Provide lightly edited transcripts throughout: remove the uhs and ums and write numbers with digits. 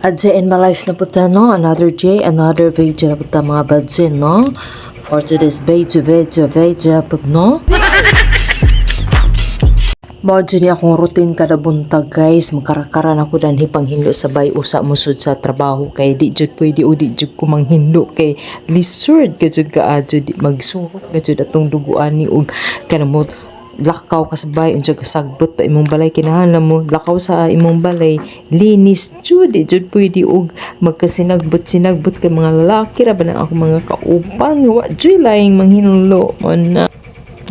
A day in my life na puta, no? Another day, another video na puta mga badjin, no? For today's video na puta, no? Mao dyan akong routine kada buntag guys, magkarakaran ako dan hipang hindo sabay usa musud sa trabaho kay di jud pwede o di jud ko manghindo kay lisod ka jud kaadyo di magsurok ka jud atong duguan ni og kanamo lakaw kasabay unsa kasagbot pa imong balay kinahanglan mo lakaw sa imong balay linis jud di jud pwede og magkasinagbot kay mga lalaki ra ba na ako mga kauban wa jud laing manghinullo man na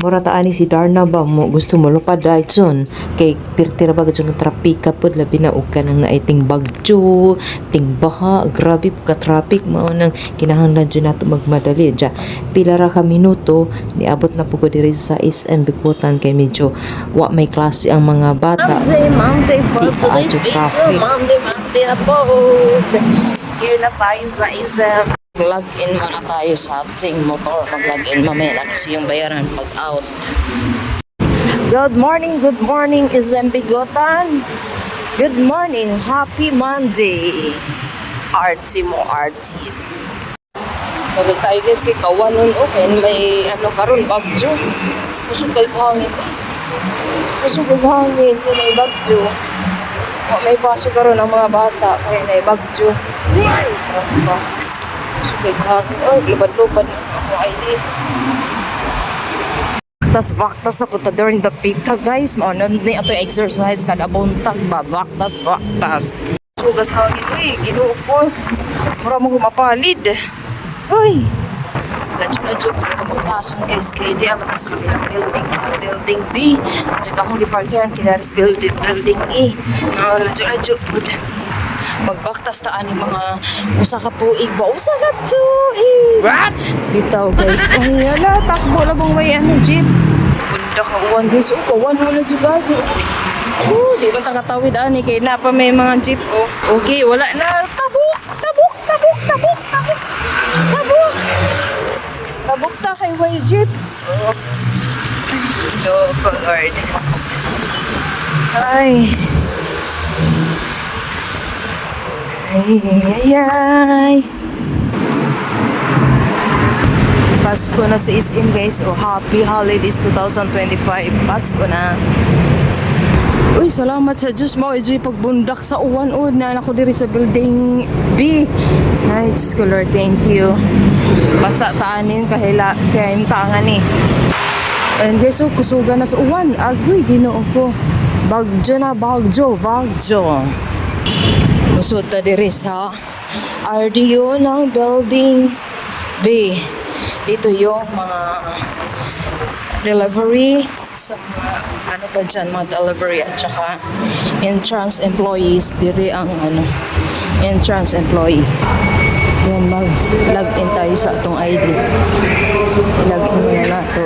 mura taani si Darna ba mo gusto mo lupad dayton kay pirtira ba gadyo ng trapika pod labi na og kanang naiting bagyo ting baha grabe ka traffic mao nang kinahanglan jud nato magmadali ja pila ra ka minuto niabot na pud ko diri sa SM Bikutan kay medyo wa may klase ang mga bata Monday for today's video Monday na po here na tayo sa SM. Log-in muna tayo sa ating motor. Mag-log-in mamaya na kasi yung bayaran pag-out. Good morning, SM Bikutan. Good morning, happy Monday. Artsy mo, artsy. Nagag tayo guys kay kawanon okay, may ano karon bagyo. Kusog kay hangin. Kusog kay hangin, may bagyo. O, may paso karon ang mga bata kaya may bagyo. Sugay hangin. Oh, lubad-lubad ako ID. Vaktas na punta during the pita guys. Maunod ni ato exercise kada buntag ba. Vaktas. Sugas hangin. Uy, ginoo ko. Mura mo kumapalid. Uy. Ladyo pa ito magtason guys. Kaya di amatas kami ng building B. Tsaka akong giparkihan kinaris building E. Ladyo po. Magbaktas taan yung mga usa ka tuig ba? Usa ka tuig! What? Bitaw guys. Ay, ala, takbo na bang may ano, jeep? Bunda ka uwan guys. O, kawan mo na jeep ba? Di ba takatawid ani kay na pa may mga jeep. Oh. Okay, wala na. Tabuk ta kay way jeep. Oh. No, Lord. Ay. Ay. Pasko na sa SM guys. Oh, happy holidays 2025. Pasko na. Uy, salamat sa Diyos mo. Ito'y pagbundak sa uwan o na ako diri sa building B. Ay, Diyos ko Lord, thank you. Basa taanin kay tangan ni. And guys, so kusuga na sa uwan. Agoy, ginoo ko. Bagyo na, bagyo. Musod ta diri sa RDO ng building B. Dito yung mga delivery sa mga ano pa dyan, mga delivery at saka entrance employees. Diri ang entrance employee. Yan, mag-login tayo sa itong ID. I-login mo na nato.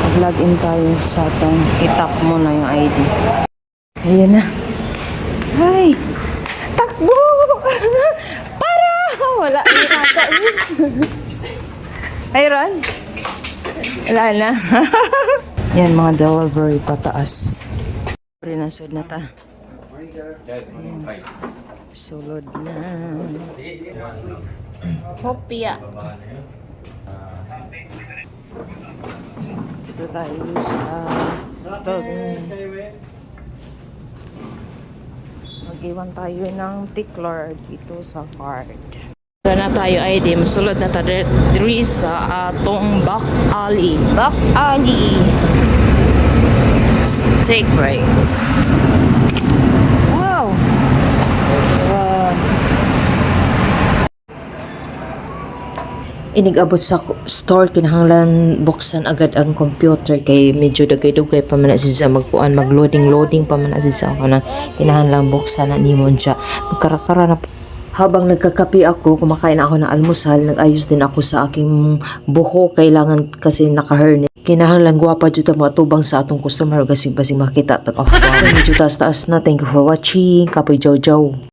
Mag-login tayo sa itong itap mo na yung ID. Ayan na. Hi! Takbo! Para! Wala na kata. Ay, Ron? Wala na. Yan, mga delivery pataas. Rinasod na ta. Ayan. Sulod na. Hopia. Dito tayo sa mag-iwan tayo ng tickler dito sa card. Wala na tayo ID. Masulod na tayo diri sa atong back alley. Take break. Wow. Inigabot sa store kinahanglan buksan agad ang computer kay medyo dugay-dugay pa man siya magkuan mag-loading pa man siya kana kinahanglan buksan na nimo siya magkarakara na habang nagkakape ako kumakain ako ng almusal nag-ayos din ako sa aking buhok kailangan kasi naka-hairnet kinahanglan gwapa jud mo atubang sa atong customer kasi basig makita tag off medyo taas na thank you for watching kapoy Jojo.